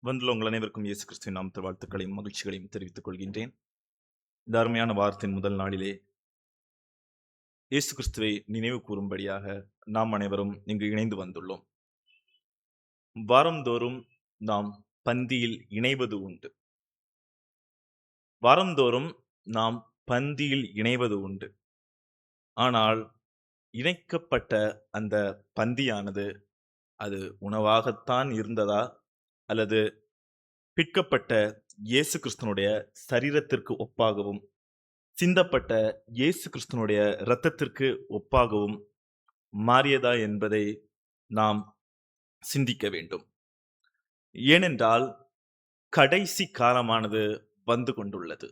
வந்துள்ள உங்கள் அனைவருக்கும் இயேசு கிறிஸ்துவின் நாமத்தில் வாழ்த்துக்களையும் மகிழ்ச்சிகளையும் தெரிவித்துக் கொள்கின்றேன். இந்த அருமையான வாரத்தின் முதல் நாளிலே இயேசு கிறிஸ்துவை நினைவு கூறும்படியாக நாம் அனைவரும் இங்கு இணைந்து வந்துள்ளோம். வாரந்தோறும் நாம் பந்தியில் இணைவது உண்டு. வாரந்தோறும் நாம் பந்தியில் இணைவது உண்டு. ஆனால் இணைக்கப்பட்ட அந்த பந்தியானது அது உணவாகத்தான் இருந்ததா, அல்லது பிற்கப்பட்ட இயேசு கிறிஸ்துனுடைய சரீரத்திற்கு ஒப்பாகவும் சிந்தப்பட்ட இயேசு கிறிஸ்துனுடைய இரத்தத்திற்கு ஒப்பாகவும் மாறியதா என்பதை நாம் சிந்திக்க வேண்டும். ஏனென்றால் கடைசி காலமானது வந்து கொண்டுள்ளது.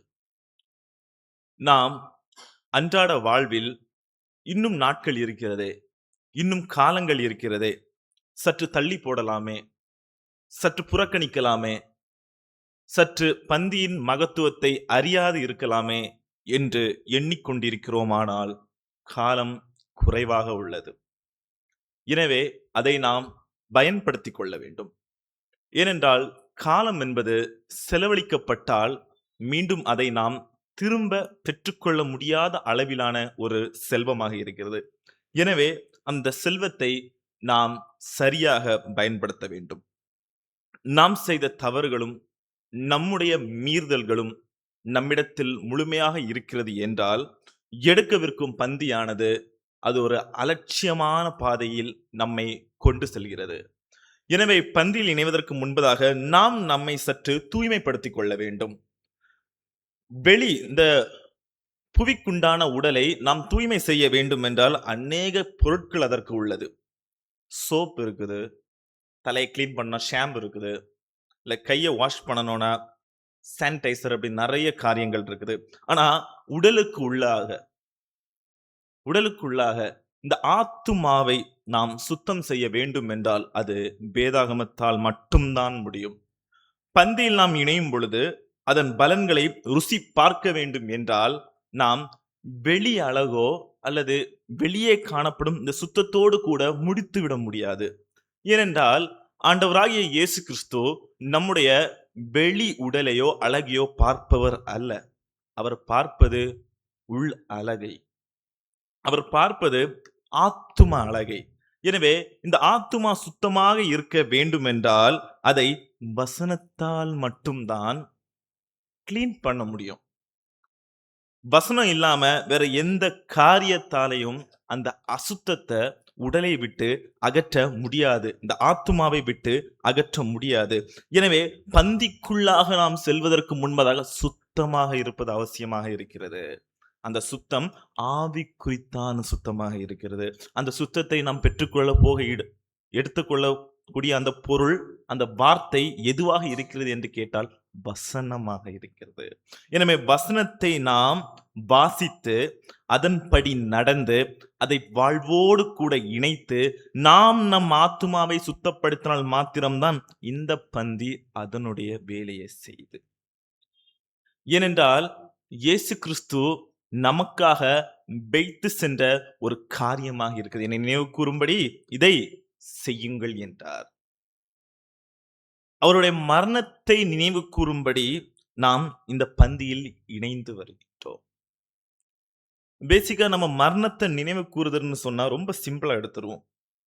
நாம் அன்றாட வாழ்வில் இன்னும் நாட்கள் இருக்கிறதே, இன்னும் காலங்கள் இருக்கிறதே, சற்று தள்ளி போடலாமே, சற்று புறக்கணிக்கலாமே, சற்று பந்தியின் மகத்துவத்தை அறியாது இருக்கலாமே என்று எண்ணிக்கொண்டிருக்கிறோமானால் காலம் குறைவாக உள்ளது. எனவே அதை நாம் பயன்படுத்திக் கொள்ள வேண்டும். ஏனென்றால் காலம் என்பது செலவழிக்கப்பட்டால் மீண்டும் அதை நாம் திரும்ப பெற்றுக்கொள்ள முடியாத அளவிலான ஒரு செல்வமாக இருக்கிறது. எனவே அந்த செல்வத்தை நாம் சரியாக பயன்படுத்த வேண்டும். நாம் செய்த தவறுகளும் நம்முடைய மீறுதல்களும் நம்மிடத்தில் முழுமையாக இருக்கிறது என்றால் எடுக்கவிருக்கும் பந்தியானது அது ஒரு அலட்சியமான பாதையில் நம்மை கொண்டு செல்கிறது. எனவே பந்தியில் இணைவதற்கு முன்பதாக நாம் நம்மை சற்று தூய்மைப்படுத்திக் கொள்ள வேண்டும். இந்த புவிக்குண்டான உடலை நாம் தூய்மை செய்ய வேண்டும் என்றால் அநேக பொருட்கள் அதற்கு உள்ளது. சோப் இருக்குது, தலையை கிளீன் பண்ண ஷாம்பு இருக்குது, இல்ல கையை வாஷ் பண்ணணும்னா சானிடைசர், அப்படி நிறைய காரியங்கள் இருக்குது. ஆனா உடலுக்குள்ளாக இந்த ஆத்துமாவை நாம் சுத்தம் செய்ய வேண்டும் என்றால் அது வேதாகமத்தால் மட்டும்தான் முடியும். பந்தியில் நாம் இணையும் பொழுது அதன் பலன்களை ருசி பார்க்க வேண்டும் என்றால் நாம் வெளி அழகோ அல்லது வெளியே காணப்படும் இந்த சுத்தத்தோடு கூட முடித்து விட முடியாது. ஏனென்றால் ஆண்டவராகிய இயேசு கிறிஸ்து நம்முடைய வெளி உடலையோ அழகையோ பார்ப்பவர் அல்ல. அவர் பார்ப்பது உள் அழகை, அவர் பார்ப்பது ஆத்தும அழகை. எனவே இந்த ஆத்துமா சுத்தமாக இருக்க வேண்டும் என்றால் அதை வசனத்தால் மட்டும்தான் கிளீன் பண்ண முடியும். வசனம் இல்லாம வேற எந்த காரியத்தாலையும் அந்த அசுத்தத்தை உடலை விட்டு அகற்ற முடியாது, இந்த ஆத்துமாவை விட்டு அகற்ற முடியாது. எனவே பந்திக்குள்ளாக நாம் செல்வதற்கு முன்பதாக சுத்தமாக இருப்பது அவசியமாக இருக்கிறது. அந்த சுத்தம் ஆவி குறித்தான சுத்தமாக இருக்கிறது. அந்த சுத்தத்தை நாம் பெற்றுக்கொள்ள எடுத்துக்கொள்ளக்கூடிய அந்த பொருள், அந்த வார்த்தை எதுவாக இருக்கிறது என்று கேட்டால் வசனமாக இருக்கிறது. எனவே வசனத்தை நாம் வாசித்து அதன்படி நடந்து அதை வாழ்வோடு கூட இணைத்து நாம் நம் ஆத்துமாவை சுத்தப்படுத்தினால் மாத்திரம்தான் இந்த பந்தி அதனுடைய வேலையை செய்து. ஏனென்றால் இயேசு கிறிஸ்து நமக்காக வைத்து சென்ற ஒரு காரியமாக இருக்குது. என்னை நினைவு கூறும்படி இதை செய்யுங்கள் என்றார். அவருடைய மரணத்தை நினைவு கூறும்படி நாம் இந்த பந்தியில் இணைந்து வருகின்றோம். பேசிக்கா நம்ம மரணத்தை நினைவு கூறுதல்னு சொன்னா ரொம்ப சிம்பிளா எடுத்துருவோம்.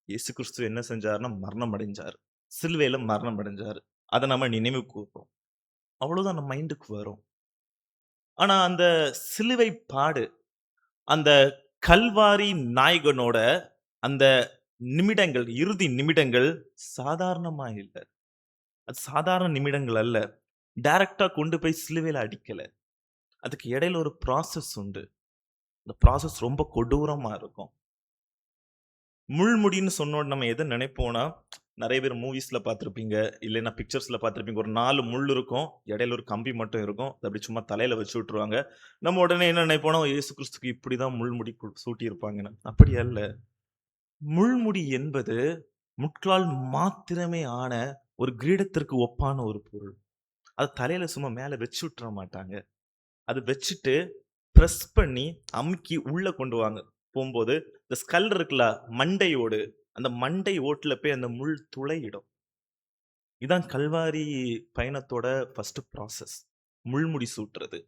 இயேசு கிறிஸ்து என்ன செஞ்சாருன்னா மரணம் அடைஞ்சார், சிலுவையில மரணம் அடைஞ்சார், அதை நம்ம நினைவு கூறுறோம். அவ்வளவுதான் நம்ம மைண்டுக்கு வரும். ஆனா அந்த சிலுவை பாடு, அந்த கல்வாரி நாயகனோட அந்த நிமிடங்கள், இறுதி நிமிடங்கள் சாதாரணமா இல்ல. அது சாதாரண நிமிடங்கள் அல்ல. டைரக்டா கொண்டு போய் சிலுவையில அடிக்கல. அதுக்கு இடையில ஒரு ப்ராசஸ் உண்டு. அந்த ப்ராசஸ் ரொம்ப கொடூரமா இருக்கும். முள்முடின்னு சொன்னோட நம்ம எதை நினைப்போம்னா, நிறைய பேர் மூவிஸ்ல பார்த்திருப்பீங்க, இல்லைன்னா பிக்சர்ஸ்ல பார்த்திருப்பீங்க. ஒரு 4 முள் இருக்கும், இடையில ஒரு கம்பி மட்டும் இருக்கும். அது அப்படி சும்மா தலையில வச்சு விட்டுருவாங்க. நம்ம உடனே என்ன நினைப்போம், இயேசு கிறிஸ்துக்கு இப்படிதான் முள்முடி சூட்டி இருப்பாங்கன்னு. அப்படி அல்ல. முள்முடி என்பது முட்களால் மாத்திரமே ஆன ஒரு கிரீடத்திற்கு ஒப்பான ஒரு பொருள். அது தலையில சும்மா மேல வச்சு விட்டுற மாட்டாங்க. அது வச்சுட்டு பிரஸ் பண்ணி அமுக்கி உள்ள கொண்டு வாங்க போகும்போது இந்த ஸ்கல் இருக்குல்ல, மண்டையோடு, அந்த மண்டை ஓட்டுல போய் அந்த முள் துளையிடும். இதான் கல்வாரி பயணத்தோட ஃபர்ஸ்ட் ப்ராசஸ். முள்முடி சூட்டுறது.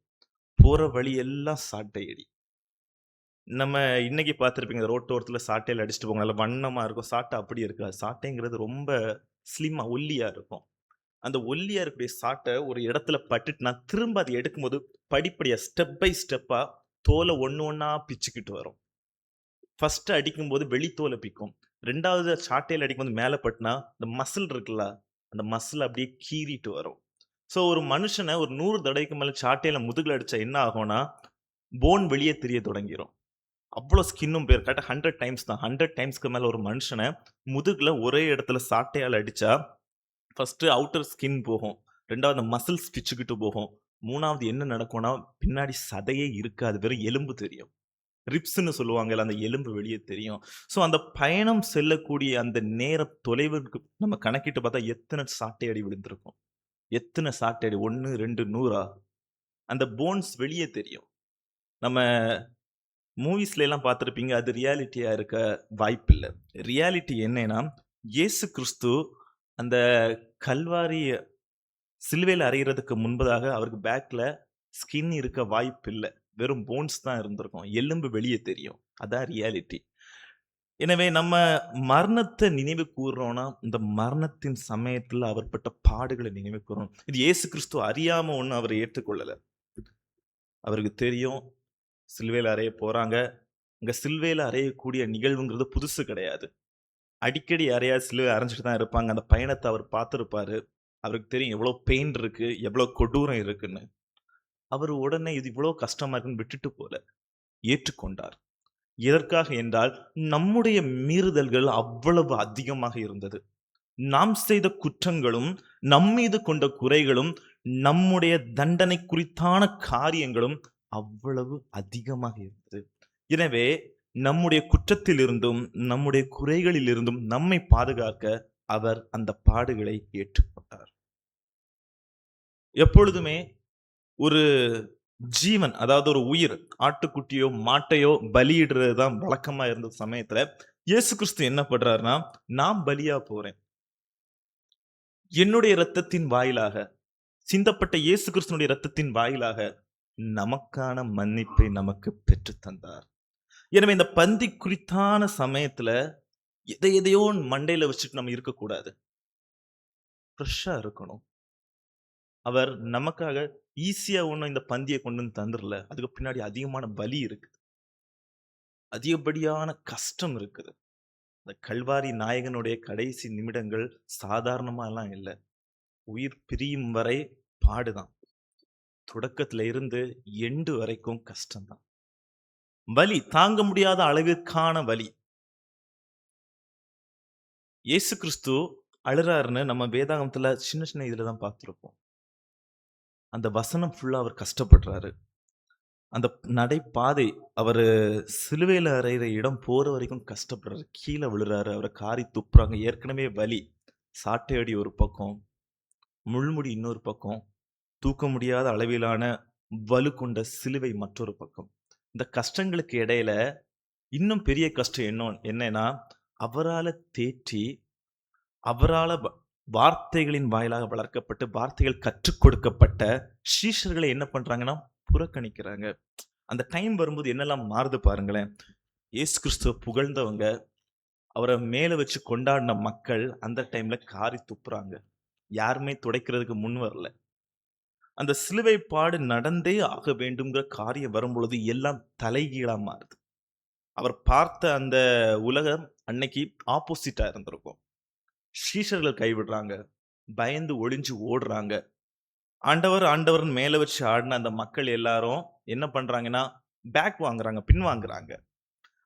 போற வழி எல்லாம் சாட்டையடி. நம்ம இன்னைக்கு பார்த்திருப்பீங்க, ரோட்டோரத்துல சாட்டையில அடிச்சுட்டு போவாங்க. நல்ல வண்ணமா இருக்கும். சாட்டை அப்படி இருக்காது. சாட்டைங்கிறது ரொம்ப ஸ்லிம்மா, ஒல்லியா இருக்கும். அந்த ஒல்லியா இருக்கக்கூடிய சாட்டை ஒரு இடத்துல பட்டுட்டுனா, திரும்ப அத எடுக்கும்போது படிப்படியா, ஸ்டெப் பை ஸ்டெப்பா தோல ஒண்ணு ஒண்ணா பிச்சுக்கிட்டு வரும். ஃபர்ஸ்ட் அடிக்கும்போது வெளி தோல பிக்கும். 2வது சாட்டையில அடிக்கும்போது மேல பட்டுனா, இந்த மசில் இருக்குல்ல, அந்த மசில் அப்படியே கீறிட்டு வரும். ஸோ ஒரு மனுஷன ஒரு 100 தடவைக்கு மேல சாட்டையில முதுகுல அடிச்சா என்ன ஆகும்னா, போன் வெளிய தெரிய தொடங்கிரும். அவ்ளோ ஸ்கின்னும் போயிரும். கரெக்ட்டா 100 டைம்ஸ் தான். 100 டைம்ஸ்க்கு மேல ஒரு மனுஷன முதுகுல ஒரே இடத்துல சாட்டையால அடிச்சா, ஃபர்ஸ்ட்டு அவுட்டர் ஸ்கின் போகும். 2வது அந்த மசில்ஸ் பிச்சுக்கிட்டு போகும். 3வது என்ன நடக்கும்னா, பின்னாடி சதையே இருக்காது. வெறும் எலும்பு தெரியும். ரிப்ஸ்ன்னு சொல்லுவாங்கல்ல, அந்த எலும்பு வெளிய தெரியும். ஸோ அந்த பயணம் செல்லக்கூடிய அந்த நேர தொலைவுக்கு நம்ம கணக்கிட்டு பார்த்தா, எத்தன சாட்டை அடி விழுந்திருக்கும்? எத்தன சாட்டை அடி? 1, 2, 100ஆ? அந்த போன்ஸ் வெளிய தெரியும். நம்ம மூவிஸ்ல எல்லாம் பார்த்திருப்பீங்க. அது ரியாலிட்டியா இருக்க வாய்ப்பில்ல. ரியாலிட்டி என்னன்னா, இயேசு கிறிஸ்து அந்த கல்வாரி சிலுவையில அறையிறதுக்கு முன்பதாக அவருக்கு பேக்ல ஸ்கின் இருக்க வாய்ப்பில்ல. வெறும் போன்ஸ் தான் இருந்திருக்கும். எலும்பு வெளிய தெரியும். அதான் ரியாலிட்டி. எனவே நம்ம மரணத்த நினைவு கூர்றோம்னா, இந்த மரணத்தின் சமயத்துல அவர் பட்ட பாடுகள நினைவு கூர்றோம். இது இயேசு கிறிஸ்து அறியாம ஒண்ணும் அவர் ஏற்றுக்கொள்ளல. அவருக்கு தெரியும் சிலுவையில அறைய போறாங்க. இங்க சிலுவையில அறையக்கூடிய நிகழ்வுங்கிறது புதுசு கிடையாது. அடிக்கடி யாரையாவது சிலுவை அறைஞ்சுட்டு தான் இருப்பாங்க. அந்த பயணத்த அவர் பார்த்திருப்பாரு. அவருக்கு தெரியும் எவ்வளோ பெயின் இருக்கு, எவ்வளோ கொடூரம் இருக்குன்னு. அவரு உடனே இது இவ்வளோ கஷ்டமா இருக்குன்னு விட்டுட்டு போல. ஏற்றுக்கொண்டார். எதற்காக என்றால், நம்முடைய மீறுதல்கள் அவ்வளவு அதிகமாக இருந்தது. நாம் செய்த குற்றங்களும், நம்மீது கொண்ட குறைகளும், நம்முடைய தண்டனை குறித்தான காரியங்களும் அவ்வளவு அதிகமாக இருந்தது. எனவே, நம்முடைய குற்றத்திலிருந்தும், நம்முடைய குறைகளிலிருந்தும் நம்மை பாதுகாக்க அவர் அந்த பாடுகளை ஏற்றுக்கொண்டார். எப்பொழுதுமே ஒரு ஜீவன், அதாவது ஒரு உயிர், ஆட்டுக்குட்டியோ, மாட்டையோ பலியிடுறது தான் வழக்கமா இருந்த சமயத்துல, இயேசு கிறிஸ்து என்ன பண்றாருன்னா, நான் பலியா போறேன். என்னுடைய இரத்தத்தின் வாயிலாக, சிந்தப்பட்ட இயேசு கிறிஸ்துவினுடைய இரத்தத்தின் வாயிலாக, நமக்கான மன்னிப்பை நமக்கு பெற்றுத் தந்தார். எனவே இந்த பந்தி குறித்தான சமயத்துல, எதையோ மண்டையில வச்சுட்டு நம்ம இருக்கக்கூடாது. ஃப்ரெஷ்ஷா இருக்கணும். அவர் நமக்காக ஈஸியா ஒண்ணும் இந்த பந்திய கொண்டு வந்து தந்துரல. அதுக்கு பின்னாடி அதிகமான வலி இருக்கு. அதிகப்படியான கஷ்டம் இருக்குது. இந்த கல்வாரி நாயகனுடைய கடைசி நிமிடங்கள் சாதாரணமாலாம் இல்ல. உயிர் பிரியும் வரை பாடுதான். தொடக்கத்துல இருந்து எண்டு வரைக்கும் கஷ்டம் தான். வலி, தாங்க முடியாத அளவிற்கான வலி. இயேசு கிறிஸ்து அழுறாருன்னு நம்ம வேதாகமத்துல சின்ன சின்ன இதுல தான் பார்த்திருப்போம். அந்த வசனம் ஃபுல்லா அவர் கஷ்டப்படுறாரு. அந்த நடைபாதை, அவரு சிலுவையில அறையிற இடம் போற வரைக்கும் கஷ்டப்படுறாரு. கீழ விழுறாரு. அவர காரி துப்புறாங்க. ஏற்கனவே வலி. சாட்டை அடி ஒரு பக்கம், முள்முடி இன்னொரு பக்கம், தூக்க முடியாத அளவிலான வலு கொண்ட சிலுவை மற்றொரு பக்கம். இந்த கஷ்டங்களுக்கு இடையில இன்னும் பெரிய கஷ்டம் என்னன்னா, அவரால தேற்றி, அவரால வார்த்தைகளின் வாயிலாக வளர்க்கப்பட்டு, வார்த்தைகள் கற்றுக் கொடுக்கப்பட்ட சீஷர்களை என்ன பண்றாங்கன்னா, புறக்கணிக்கிறாங்க. அந்த டைம் வரும்போது என்னெல்லாம் மாறுது பாருங்களேன். இயேசு கிறிஸ்துவ புகழ்ந்தவங்க, அவர மேல வச்சு கொண்டாடின மக்கள், அந்த டைம்ல காரி துப்புறாங்க. யாருமே துடைக்கிறதுக்கு முன் வரல. அந்த சிலுவை பாடு நடந்தே ஆக வேண்டும்ங்கிற காரியம் வரும்பொழுது, எல்லாம் தலைகீழா மாறுது. அவர் பார்த்த அந்த உலகம் அன்னைக்கு ஆப்போசிட்டா இருந்திருக்கும். சீஷர்கள் கைவிடுறாங்க. பயந்து ஒளிஞ்சு ஓடுறாங்க. ஆண்டவர், ஆண்டவர்ன்னு மேல வச்சு ஆடின அந்த மக்கள் எல்லாரும் என்ன பண்றாங்கன்னா, பேக் வாங்குறாங்க, பின்வாங்குறாங்க.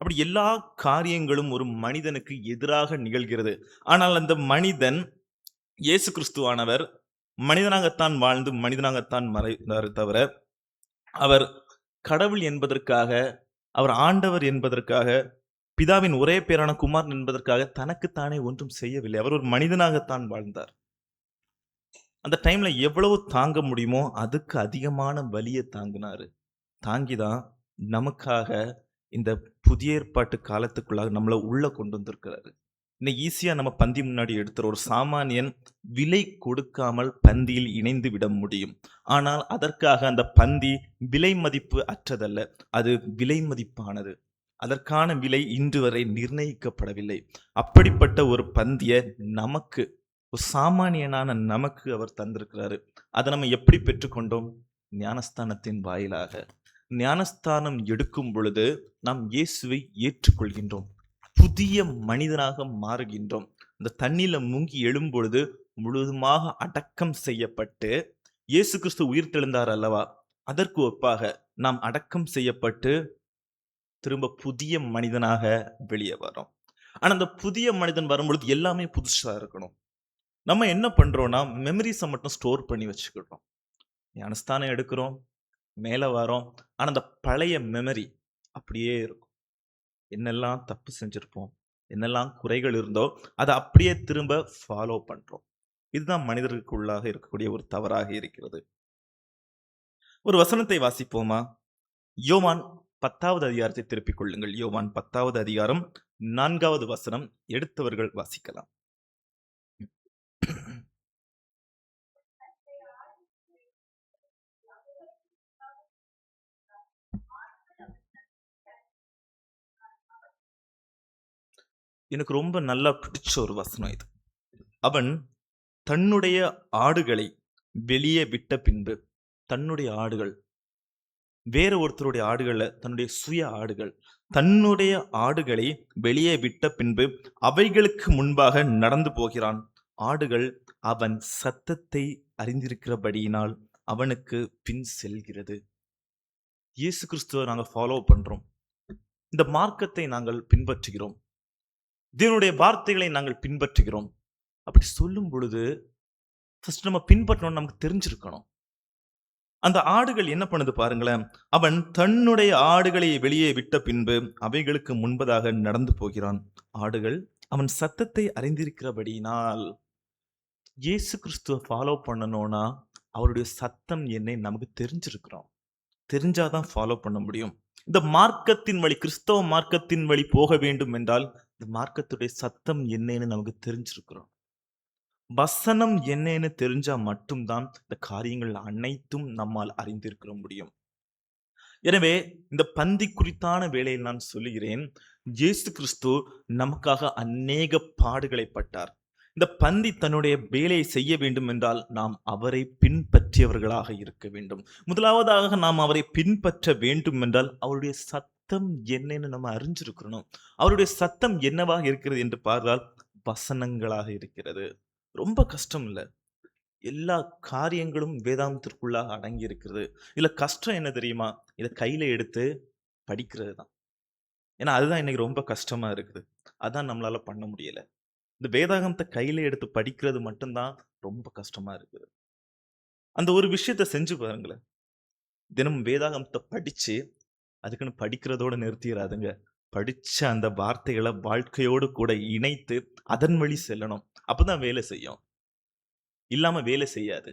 அப்படி எல்லா காரியங்களும் ஒரு மனிதனுக்கு எதிராக நிகழ்கிறது. ஆனால் அந்த மனிதன், இயேசு கிறிஸ்துவானவர் மனிதனாகத்தான் வாழ்ந்து மனிதனாகத்தான் மறைந்தாரே தவிர, அவர் கடவுள் என்பதற்காக, அவர் ஆண்டவர் என்பதற்காக, பிதாவின் ஒரே பேரான குமாரன் என்பதற்காக தனக்குத்தானே ஒன்றும் செய்யவில்லை. அவர் ஒரு மனிதனாகத்தான் வாழ்ந்தார். அந்த டைம்ல எவ்வளவு தாங்க முடியுமோ அதுக்கு அதிகமான வலிய தாங்கினாரு. தாங்கிதான் நமக்காக இந்த புதிய ஏற்பாட்டு காலத்துக்குள்ளாக நம்மள உள்ள கொண்டு வந்திருக்கிறாரு. இன்னைக்கு ஈஸியா நம்ம பந்தி முன்னாடி எடுத்துற ஒரு சாமானியன் விலை கொடுக்காமல் பந்தியில் இணைந்து விட முடியும். ஆனால் அதற்காக அந்த பந்தி விலை மதிப்பு அற்றதல்ல. அது விலை மதிப்பானது. அதற்கான விலை இன்று வரை நிர்ணயிக்கப்படவில்லை. அப்படிப்பட்ட ஒரு பந்திய நமக்கு, ஒரு சாமானியனான நமக்கு அவர் தந்திருக்கிறாரு. அதை நம்ம எப்படி பெற்றுக்கொண்டோம்? ஞானஸ்தானத்தின் வாயிலாக. ஞானஸ்தானம் எடுக்கும் பொழுது நாம் இயேசுவை ஏற்றுக்கொள்கின்றோம். புதிய மனிதனாக மாறுகின்றோம். அந்த தண்ணீல முங்கி எழும்பொழுது முழுவதுமாக அடக்கம் செய்யப்பட்டு, இயேசு கிறிஸ்து உயிர்த்தெழுந்தார் அல்லவா? அதற்கு ஒப்பாக நாம் அடக்கம் செய்யப்பட்டு திரும்ப புதிய மனிதனாக வெளியே வரோம். ஆனா அந்த புதிய மனிதன் வரும்பொழுது எல்லாமே புதுசா இருக்கணும். நம்ம என்ன பண்றோம்னா, மெமரிஸ மட்டும் ஸ்டோர் பண்ணி வச்சுக்கிடுறோம். ஞானஸ்தானம் எடுக்கிறோம், மேல வரோம். ஆனா அந்த பழைய மெமரி அப்படியே இருக்கும். என்னெல்லாம் தப்பு செஞ்சிருப்போம், என்னெல்லாம் குறைகள் இருந்தோ, அத அப்படியே திரும்ப ஃபாலோ பண்றோம். இதுதான் மனிதர்களுக்குள்ளாக இருக்கக்கூடிய ஒரு தவறாக இருக்கிறது. ஒரு வசனத்தை வாசிப்போமா? யோவான் 10வது அதிகாரத்தை திருப்பிக் கொள்ளுங்கள். யோவான் 10வது அதிகாரம் 4வது வசனம். எடுத்தவர்கள் வாசிக்கலாம். எனக்கு ரொம்ப நல்லா பிடிச்ச ஒரு வசனம் இது. அவன் தன்னுடைய ஆடுகளை வெளியே விட்ட பின்பு, தன்னுடைய ஆடுகள் வேற ஒருத்தருடைய ஆடுகள் அல்ல, தன்னுடைய சுய ஆடுகள். தன்னுடைய ஆடுகளை வெளியே விட்ட பின்பு அவைகளுக்கு முன்பாக நடந்து போகிறான். ஆடுகள் அவன் சத்தத்தை அறிந்திருக்கிறபடியினால் அவனுக்கு பின் செல்கிறது. இயேசு கிறிஸ்துவை நாங்க ஃபாலோ பண்றோம். இந்த மார்க்கத்தை நாங்கள் பின்பற்றுகிறோம். தேவனுடைய வார்த்தைகளை நாங்கள் பின்பற்றுகிறோம். அப்படி சொல்லும் பொழுது ஃபர்ஸ்ட் நம்ம பின்பற்றணும்னு நமக்கு தெரிஞ்சிருக்கணும். அந்த ஆடுகள் என்ன பண்ணுது பாருங்களேன். அவன் தன்னுடைய ஆடுகளை வெளியே விட்ட பின்பு அவைகளுக்கு முன்பதாக நடந்து போகிறான். ஆடுகள் அவன் சத்தத்தை அறிந்திருக்கிறபடியினால், இயேசு கிறிஸ்துவை ஃபாலோ பண்ணணும்னா அவருடைய சத்தம் என்ன நமக்கு தெரிஞ்சிருக்கிறோம். தெரிஞ்சாதான் ஃபாலோ பண்ண முடியும். இந்த மார்க்கத்தின் வழி, கிறிஸ்தவ மார்க்கத்தின் வழி போக வேண்டும் என்றால் இந்த மார்க்கத்துடைய சத்தம் என்னன்னு நமக்கு தெரிஞ்சிருக்கிறோம். வசனம் என்னன்னு தெரிஞ்சா மட்டும்தான் இந்த காரியங்கள் அனைத்தும் நம்மால் அறிந்திருக்க முடியும். எனவே இந்த பந்தி குறித்தான வேளையில் நான் சொல்லுகிறேன், இயேசு கிறிஸ்து நமக்காக அநேக பாடுகளை பட்டார். இந்த பந்தி தன்னுடைய வேலையை செய்ய வேண்டும் என்றால் நாம் அவரை பின்பற்றியவர்களாக இருக்க வேண்டும். முதலாவதாக நாம் அவரை பின்பற்ற வேண்டும் என்றால் அவருடைய சத்தம் என்னன்னு நம்ம அறிஞ்சிருக்கணும். அவருடைய சத்தம் என்னவாக இருக்கிறது என்று பார்த்தால் வசனங்களாக இருக்கிறது. ரொம்ப கஷ்டம் இல்ல. எல்லா காரியங்களும் வேதாந்தத்திற்குள்ளாக அடங்கி இருக்கிறது. இதுல கஷ்டம் என்ன தெரியுமா? இத கையில எடுத்து படிக்கிறது தான். ஏன்னா அதுதான் இன்னைக்கு ரொம்ப கஷ்டமா இருக்குது. அதான் நம்மளால பண்ண முடியல. இந்த வேதாகமத்தை கையில எடுத்து படிக்கிறது மட்டும்தான் ரொம்ப கஷ்டமா இருக்குது. அந்த ஒரு விஷயத்த செஞ்சு பாருங்களேன். தினமும் வேதாகமத்தை படிச்சு, அதுக்குன்னு படிக்கிறதோட நிறுத்திராதுங்க. படிச்ச அந்த வார்த்தைகள வாழ்க்கையோடு கூட இணைத்து அதன் வழி செல்லணும். அப்பதான் வேலை செய்யும். இல்லாம வேலை செய்யாது.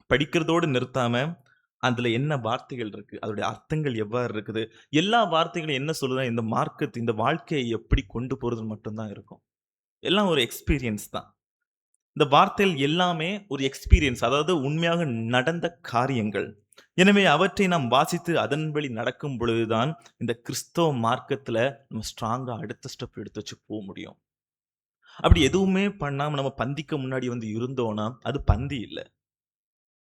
படிக்கிறதோடு நிறுத்தாம, அதுல என்ன வார்த்தைகள் இருக்கு? அதோடைய அர்த்தங்கள் எவ்வாறு இருக்குது? எல்லா வார்த்தைகளும் என்ன சொல்லுதுன்னா, இந்த மார்க்கத் இந்த வாழ்க்கையை எப்படி கொண்டு போறதுன்னு மட்டும் தான் இருக்கும். எல்லாம் ஒரு எக்ஸ்பீரியன்ஸ் தான். இந்த வார்த்தைகள் எல்லாமே ஒரு எக்ஸ்பீரியன்ஸ். அதாவது உண்மையாக நடந்த காரியங்கள். எனவே அவற்றை நாம் வாசித்து அதன் வழி நடக்கும் பொழுதுதான் இந்த கிறிஸ்தவ மார்க்கத்துல நம்ம ஸ்ட்ராங்கா அடுத்த ஸ்டெப் எடுத்து வச்சு போ முடியும். அப்படி எதுவுமே பண்ணாம நம்ம பந்திக்கு முன்னாடி வந்து இருந்தோம்னா, அது பந்தி இல்ல.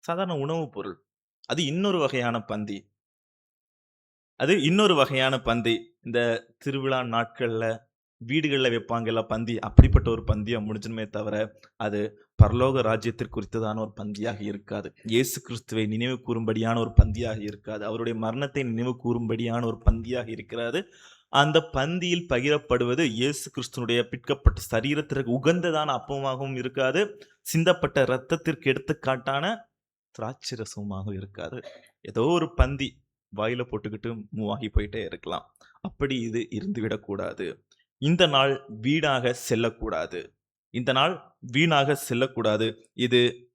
சாதாரண உணவுப் பொருள். அது இன்னொரு வகையான பந்தி. அது இன்னொரு வகையான பந்தி. இந்த திருவிழா நாட்கள்ல வீடுகள்ல வைப்பாங்கல்ல பந்தி, அப்படிப்பட்ட ஒரு பந்தியா முடிஞ்சுமே தவிர, அது பரலோக ராஜ்யத்திற்கு குறித்ததான ஒரு பந்தியாக இருக்காது. இயேசு கிறிஸ்துவை நினைவு கூறும்படியான ஒரு பந்தியாக இருக்காது. அவருடைய மரணத்தை நினைவு கூறும்படியான ஒரு பந்தியாக இருக்கிறது. அந்த பந்தியில் பகிரப்படுவது இயேசு கிறிஸ்துனுடைய பிற்கப்பட்ட சரீரத்திற்கு உகந்ததான அப்பமாகவும் இருக்காது. சிந்தப்பட்ட இரத்தத்திற்கு எடுத்துக்காட்டான திராட்சரசமாக இருக்காது. ஏதோ ஒரு பந்தி வாயில போட்டுக்கிட்டு மூவ் ஆகி போயிட்டே இருக்கலாம். அப்படி இது இருந்துவிடக்கூடாது. இந்த நாள் வீணாக செல்லக்கூடாது. இந்த நாள் வீணாக செல்லக்கூடாது.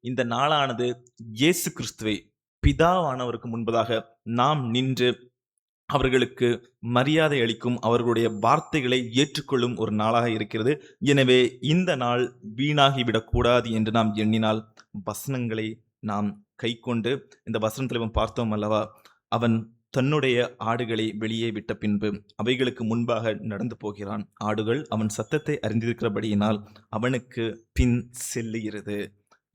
இந்த நாளானது இயேசு கிறிஸ்துவை பிதாவானவருக்கு முன்பதாக நாம் நின்று அவர்களுக்கு மரியாதை அளிக்கும், அவர்களுடைய வார்த்தைகளை ஏற்றுக்கொள்ளும் ஒரு நாளாக இருக்கிறது. எனவே இந்த நாள் வீணாகிவிடக்கூடாது என்று நாம் எண்ணினால், வசனங்களை நாம் கைக்கொண்டு, இந்த வசனத்தில் இவன் பார்த்தோம் அல்லவா, அவன் தன்னுடைய ஆடுகளை வெளியே விட்ட பின்பு அவைகளுக்கு முன்பாக நடந்து போகிறான். ஆடுகள் அவன் சத்தத்தை அறிந்திருக்கிறபடியினால் அவனுக்கு பின் செல்லுகிறது.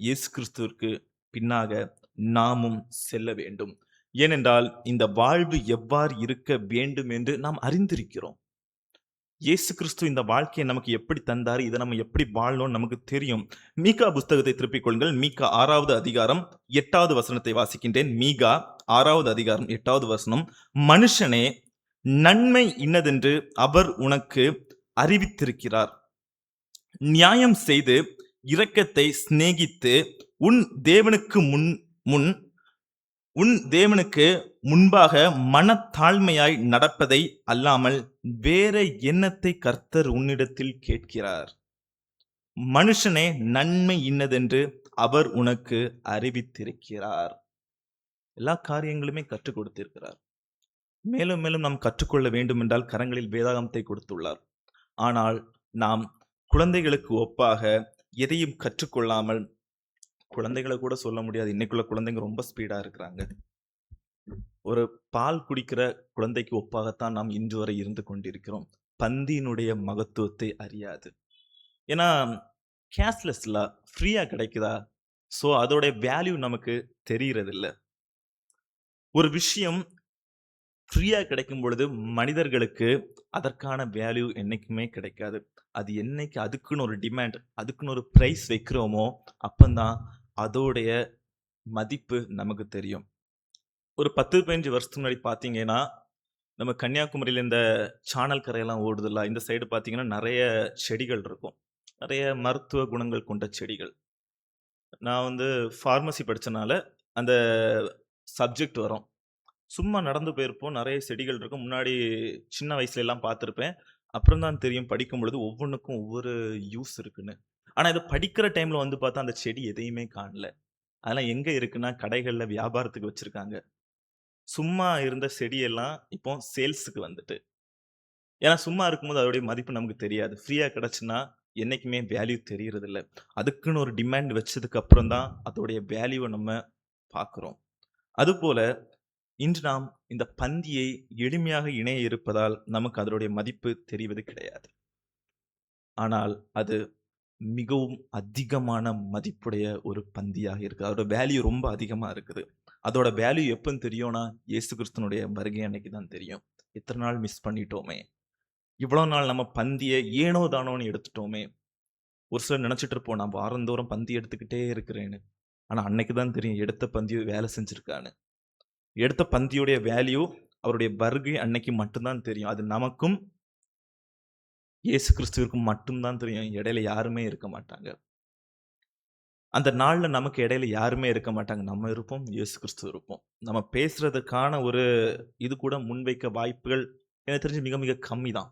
இயேசு கிறிஸ்துவிற்கு பின்னாக நாமும் செல்ல வேண்டும். ஏனென்றால் இந்த வாழ்வு எவ்வாறு இருக்க வேண்டும் என்று நாம் அறிந்திருக்கிறோம். இயேசு கிறிஸ்து இந்த வாழ்க்கையை நமக்கு எப்படி தந்தாரு, இதை நம்ம எப்படி வாழணும்னு நமக்கு தெரியும். மீகா புஸ்தகத்தை திருப்பிக் கொள்ளுங்கள். மீகா 6வது அதிகாரம் 8வது வசனத்தை வாசிக்கின்றேன். மீகா 6வது அதிகாரம் 8வது வசனம். மனுஷனே, நன்மை இன்னதென்று அவர் உனக்கு அறிவித்திருக்கிறார். நியாயம் செய்து இரக்கத்தை சிநேகித்து உன் தேவனுக்கு முன்பாக மனத்தாழ்மையாய் நடப்பதை அல்லாமல் வேற எண்ணத்தை கர்த்தர் உன்னிடத்தில் கேட்கிறார். மனுஷனே, நன்மை இன்னதென்று அவர் உனக்கு அறிவித்திருக்கிறார். எல்லா காரியங்களுமே கற்றுக் கொடுத்திருக்கிறார். மேலும் மேலும் நாம் கற்றுக்கொள்ள வேண்டும் என்றால் கரங்களில் வேதாகமத்தை கொடுத்துள்ளார். ஆனால் நாம் குழந்தைகளுக்கு ஒப்பாக எதையும் கற்றுக்கொள்ளாமல், குழந்தைகளை கூட சொல்ல முடியாது, இன்னைக்குள்ள குழந்தைங்க ரொம்ப ஸ்பீடா இருக்கிறாங்க. ஒரு பால் குடிக்கிற குழந்தைக்கு ஒப்பாகத்தான் நாம் இன்று வரை இருந்து கொண்டிருக்கிறோம். பந்தியினுடைய மகத்துவத்தை அறியாது. ஏன்னா கேஷ்லெஸ்ல ஃப்ரீயா கிடைக்குதா, ஸோ அதோட வேல்யூ நமக்கு தெரியறதில்ல. ஒரு விஷயம் ஃப்ரீயா கிடைக்கும் பொழுது மனிதர்களுக்கு அதற்கான வேல்யூ என்னைக்குமே கிடைக்காது. அது என்னைக்கு அதுக்குன்னு ஒரு டிமாண்ட், அதுக்குன்னு ஒரு பிரைஸ் வைக்கிறோமோ அப்பந்தான் அதோடைய மதிப்பு நமக்கு தெரியும். ஒரு 10-15 வருஷத்துக்கு முன்னாடி பார்த்தீங்கன்னா, நம்ம கன்னியாகுமரியில இந்த சானல் கரையெல்லாம் ஓடுதுல்ல, இந்த சைடு பார்த்தீங்கன்னா நிறைய செடிகள் இருக்கும். நிறைய மருத்துவ குணங்கள் கொண்ட செடிகள். நான் வந்து ஃபார்மசி படிச்சனால அந்த சப்ஜெக்ட் வரும். சும்மா நடந்து போயிருப்போம். நிறைய செடிகள் இருக்கும். முன்னாடி சின்ன வயசுல எல்லாம் பார்த்துருப்பேன். அப்புறம் தான் தெரியும் படிக்கும் பொழுது ஒவ்வொன்றுக்கும் ஒவ்வொரு யூஸ் இருக்குன்னு. ஆனா இதை படிக்கிற டைம்ல வந்து பார்த்தா அந்த செடி எதையுமே காணல. அதெல்லாம் எங்க இருக்குன்னா கடைகள்ல வியாபாரத்துக்கு வச்சிருக்காங்க. சும்மா இருந்த செடியெல்லாம் இப்போ சேல்ஸுக்கு வந்துட்டு. ஏன்னா சும்மா இருக்கும்போது அதோடைய மதிப்பு நமக்கு தெரியாது. ஃப்ரீயா கிடைச்சுன்னா என்னைக்குமே வேல்யூ தெரியறது இல்ல. அதுக்குன்னு ஒரு டிமாண்ட் வச்சதுக்கு அப்புறம் தான் அதோடைய வேல்யூவை நம்ம பார்க்கிறோம். அதுபோல இன்று நாம் இந்த பந்தியை எளிமையாக இணைய இருப்பதால் நமக்கு அதனுடைய மதிப்பு தெரிவது கிடையாது. ஆனால் அது மிகவும் அதிகமான மதிப்புடைய ஒரு பந்தியாக இருக்கு. அதோட வேல்யூ ரொம்ப அதிகமா இருக்குது. அதோட வேல்யூ எப்பன்னு தெரியும்னா, இயேசு கிறிஸ்துனுடைய வருகை அன்னைக்கு தான் தெரியும். இத்தனை நாள் மிஸ் பண்ணிட்டோமே, இவ்வளவு நாள் நம்ம பந்தியை ஏனோ தானோன்னு எடுத்துட்டோமே. ஒரு சிலர் நினைச்சிட்டு இருப்போம், நான் வாரந்தோறும் பந்தி எடுத்துக்கிட்டே இருக்கிறேன்னு. ஆனா அன்னைக்கு தான் தெரியும் எடுத்த பந்தியை வேலை செஞ்சிருக்கான்னு. எடுத்த பந்தியுடைய வேல்யூ அவருடைய வருகை அன்னைக்கு மட்டும்தான் தெரியும். அது நமக்கும் இயேசு கிறிஸ்துவிற்கும் மட்டும்தான் தெரியும். இடையில யாருமே இருக்க மாட்டாங்க. அந்த நாள்ல நமக்கு இடையில யாருமே இருக்க மாட்டாங்க. நம்ம இருப்போம், இயேசு கிறிஸ்து இருப்போம். நம்ம பேசுறதுக்கான ஒரு இது கூட முன்வைக்க வாய்ப்புகள் எனக்கு தெரிஞ்சு மிக மிக கம்மி தான்.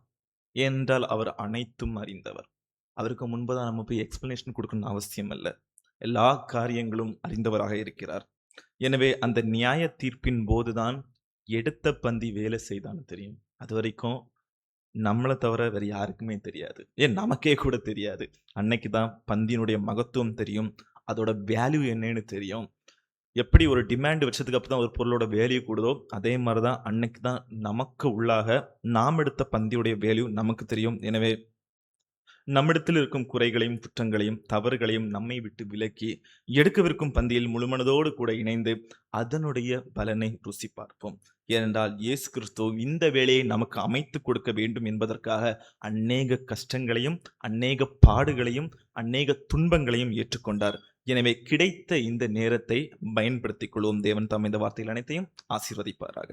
ஏனென்றால் அவர் அனைத்தும் அறிந்தவர். அவருக்கு முன்பதான் நம்ம போய் எக்ஸ்பிளனேஷன் கொடுக்கணும்னு அவசியம் இல்ல. எல்லா காரியங்களும் அறிந்தவராக இருக்கிறார். எனவே அந்த நியாய தீர்ப்பின் போதுதான் எடுத்த பந்தி வேலை செய்தான்னு தெரியும். அது வரைக்கும் நம்மளை தவிர வேற யாருக்குமே தெரியாது. ஏன் நமக்கே கூட தெரியாது. அன்னைக்கு தான் பந்தியினுடைய மகத்துவம் தெரியும். அதோட வேல்யூ என்னன்னு தெரியும். எப்படி ஒரு டிமாண்ட் வச்சதுக்கு அப்புறம் தான் ஒரு பொருளோட வேல்யூ கூடுதோ, அதே மாதிரி தான் அன்னைக்கு தான் நமக்கு உள்ளாக நாம் எடுத்த பந்தியுடைய வேல்யூ நமக்கு தெரியும். எனவே நம்மிடத்தில் இருக்கும் குறைகளையும் குற்றங்களையும் தவறுகளையும் நம்மை விட்டு விலக்கி எடுக்கவிருக்கும் பந்தியில் முழுமனதோடு கூட இணைந்து அதனுடைய பலனை ருசி பார்ப்போம். ஏனென்றால் இயேசு கிறிஸ்து இந்த வேலையை நமக்கு அமைத்து கொடுக்க வேண்டும் என்பதற்காக அநேக கஷ்டங்களையும் அநேக பாடுகளையும் அநேக துன்பங்களையும் ஏற்றுக்கொண்டார். எனவே கிடைத்த இந்த நேரத்தை பயன்படுத்திக் கொள்வோம். தேவன் தாம் இந்த வார்த்தைகள் அனைத்தையும் ஆசீர்வதிப்பாராக.